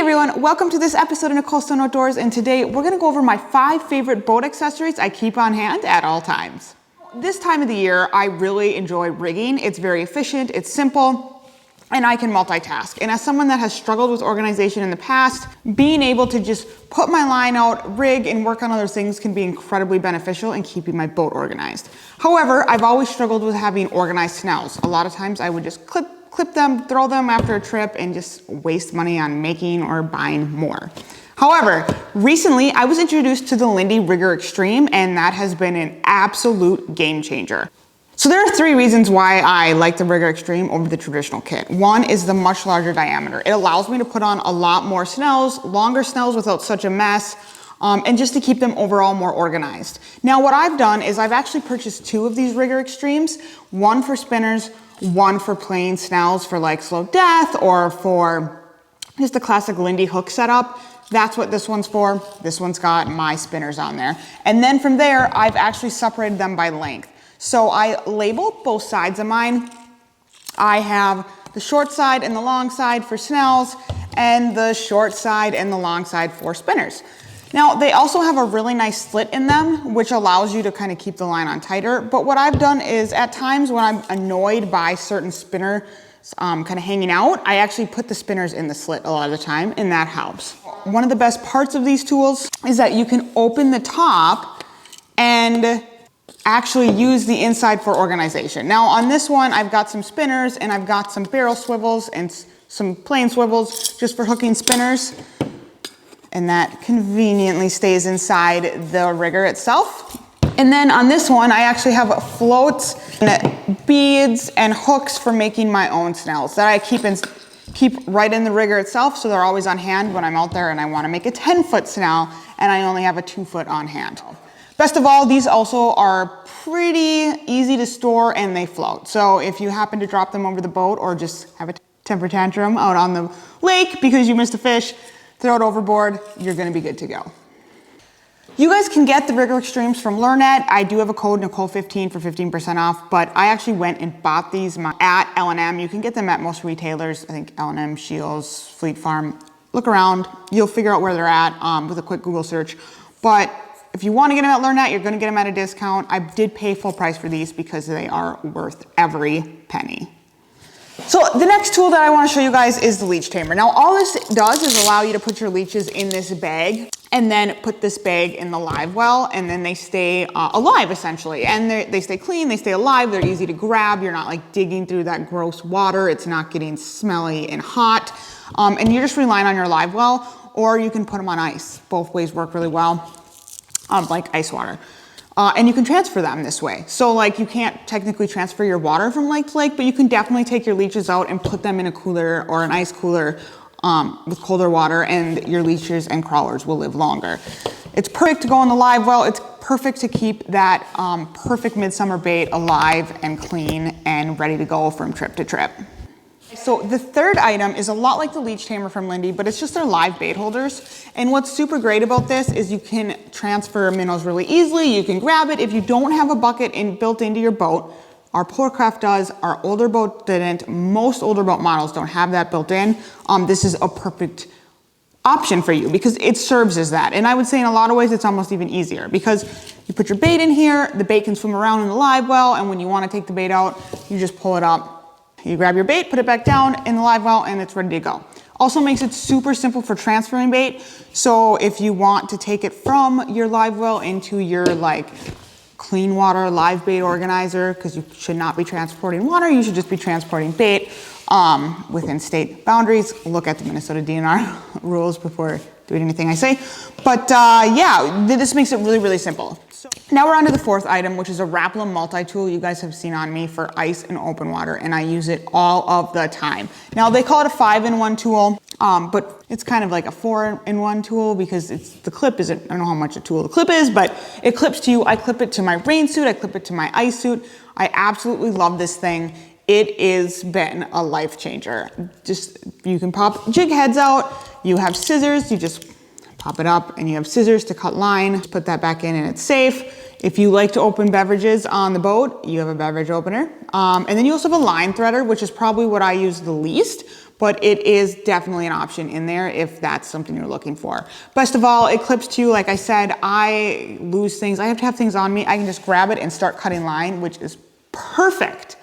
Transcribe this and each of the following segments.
everyone, welcome to this episode of Nicole Stone Outdoors, and today we're gonna go over my 5 favorite boat accessories I keep on hand at all times. This time of the year, I really enjoy rigging. It's very efficient, it's simple, and I can multitask. And as someone that has struggled with organization in the past, being able to just put my line out, rig, and work on other things can be incredibly beneficial in keeping my boat organized. However, I've always struggled with having organized snells. A lot of times I would just clip them, throw them after a trip, and just waste money on making or buying more. However, recently I was introduced to the Lindy Rigger X-Treme, and that has been an absolute game changer. So there are 3 reasons why I like the Rigger X-Treme over the traditional kit. One is the much larger diameter. It allows me to put on a lot more snells, longer snells without such a mess, and just to keep them overall more organized. Now what I've done is I've actually purchased 2 of these Rigger X-Tremes, one for spinners, one for plain snells for like slow death or for just a classic Lindy hook setup. That's what this one's for. This one's got my spinners on there. And then from there, I've actually separated them by length. So I label both sides of mine. I have the short side and the long side for snells and the short side and the long side for spinners. Now, they also have a really nice slit in them, which allows you to kind of keep the line on tighter. But what I've done is at times when I'm annoyed by certain spinners kind of hanging out, I actually put the spinners in the slit a lot of the time, and that helps. One of the best parts of these tools is that you can open the top and actually use the inside for organization. Now on this one, I've got some spinners and I've got some barrel swivels and some plain swivels just for hooking spinners. And that conveniently stays inside the rigger itself. And then on this one, I actually have floats, and beads, and hooks for making my own snells that I keep right in the rigger itself, so they're always on hand when I'm out there and I want to make a 10-foot snell, and I only have a 2-foot on hand. Best of all, these also are pretty easy to store and they float. So if you happen to drop them over the boat or just have a temper tantrum out on the lake because you missed a fish, throw it overboard, you're gonna be good to go. You guys can get the Rigger X-Tremes from LearNet. I do have a code Nicole15 for 15% off, but I actually went and bought these at L&M. You can get them at most retailers. I think L&M, Shields, Fleet Farm. Look around, you'll figure out where they're at with a quick Google search. But if you wanna get them at LearNet, you're gonna get them at a discount. I did pay full price for these because they are worth every penny. So the next tool that I want to show you guys is the Leech Tamer. Now all this does is allow you to put your leeches in this bag and then put this bag in the live well, and then they stay alive essentially. And they stay clean, they stay alive, they're easy to grab, you're not like digging through that gross water, it's not getting smelly and hot. And you're just relying on your live well, or you can put them on ice. Both ways work really well, like ice water. And you can transfer them this way. So like you can't technically transfer your water from lake to lake, but you can definitely take your leeches out and put them in a cooler or an ice cooler with colder water, and your leeches and crawlers will live longer. It's perfect to go in the live well. It's perfect to keep that perfect midsummer bait alive and clean and ready to go from trip to trip. So the third item is a lot like the Leech Tamer from Lindy, but it's just their live bait holders. And what's super great about this is you can transfer minnows really easily. You can grab it. If you don't have a bucket built into your boat, our Polarcraft does, our older boat didn't. Most older boat models don't have that built in. This is a perfect option for you because it serves as that. And I would say in a lot of ways, it's almost even easier because you put your bait in here, the bait can swim around in the live well, and when you want to take the bait out, you just pull it up. You grab your bait, put it back down in the live well, and it's ready to go. Also makes it super simple for transferring bait. So if you want to take it from your live well into your like clean water live bait organizer, because you should not be transporting water, you should just be transporting bait within state boundaries. Look at the Minnesota DNR rules before doing anything I say. But yeah, this makes it really, really simple. So now we're on to the 4th item, which is a RAPALA multi-tool you guys have seen on me for ice and open water, and I use it all of the time. Now they call it a 5-in-1 tool, but it's kind of like a 4-in-1 tool because the clip isn't, I don't know how much a tool the clip is, but it clips to you. I clip it to my rain suit, I clip it to my ice suit. I absolutely love this thing. It has been a life changer. Just, you can pop jig heads out, you have scissors, you just pop it up, and you have scissors to cut line, put that back in and it's safe. If you like to open beverages on the boat, you have a beverage opener. And then you also have a line threader, which is probably what I use the least, but it is definitely an option in there if that's something you're looking for. Best of all, it clips too. Like I said, I lose things. I have to have things on me. I can just grab it and start cutting line, which is perfect.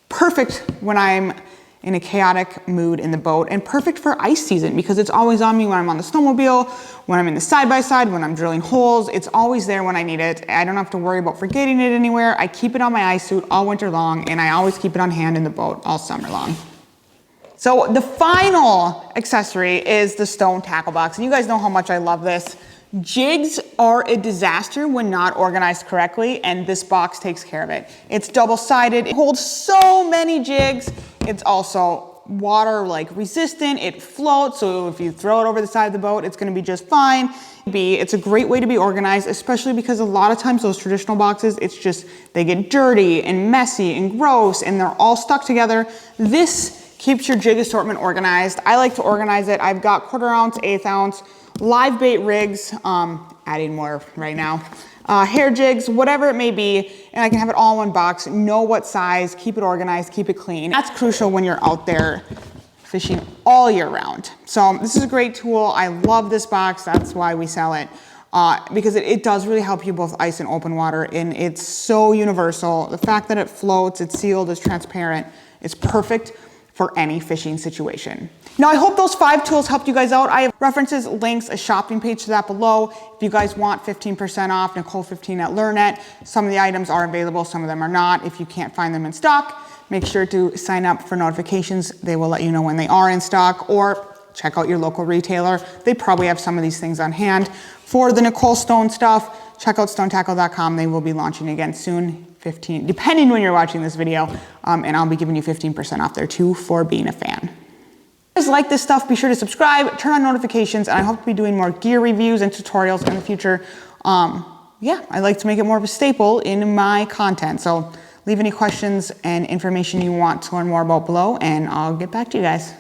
Perfect when I'm in a chaotic mood in the boat, and perfect for ice season because it's always on me when I'm on the snowmobile, when I'm in the side-by-side, when I'm drilling holes. It's always there when I need it. I don't have to worry about forgetting it anywhere. I keep it on my ice suit all winter long, and I always keep it on hand in the boat all summer long. So the final accessory is the stone tackle box, and you guys know how much I love this. Jigs are a disaster when not organized correctly, and this box takes care of it. It's double-sided, it holds so many jigs. It's also water resistant, it floats, so if you throw it over the side of the boat, it's gonna be just fine. It's a great way to be organized, especially because a lot of times those traditional boxes, it's just, they get dirty and messy and gross and they're all stuck together. This keeps your jig assortment organized. I like to organize it. I've got 1/4 ounce, 1/8 ounce, live bait rigs, adding more right now, hair jigs, whatever it may be, and I can have it all in one box, know what size, keep it organized, keep it clean. That's crucial when you're out there fishing all year round. So this is a great tool. I love this box. That's why we sell it, because it does really help you both ice and open water, and it's so universal. The fact that it floats, it's sealed, it's transparent, it's perfect for any fishing situation. Now, I hope those 5 tools helped you guys out. I have references, links, a shopping page to that below. If you guys want 15% off, Nicole15 at LearnNet. Some of the items are available, some of them are not. If you can't find them in stock, make sure to sign up for notifications. They will let you know when they are in stock, or check out your local retailer. They probably have some of these things on hand. For the Nicole Stone stuff, check out stonetackle.com. They will be launching again soon. 15, depending when you're watching this video, and I'll be giving you 15% off there too for being a fan. If you guys like this stuff, be sure to subscribe, turn on notifications, and I hope to be doing more gear reviews and tutorials in the future. Yeah, I like to make it more of a staple in my content. So leave any questions and information you want to learn more about below, and I'll get back to you guys.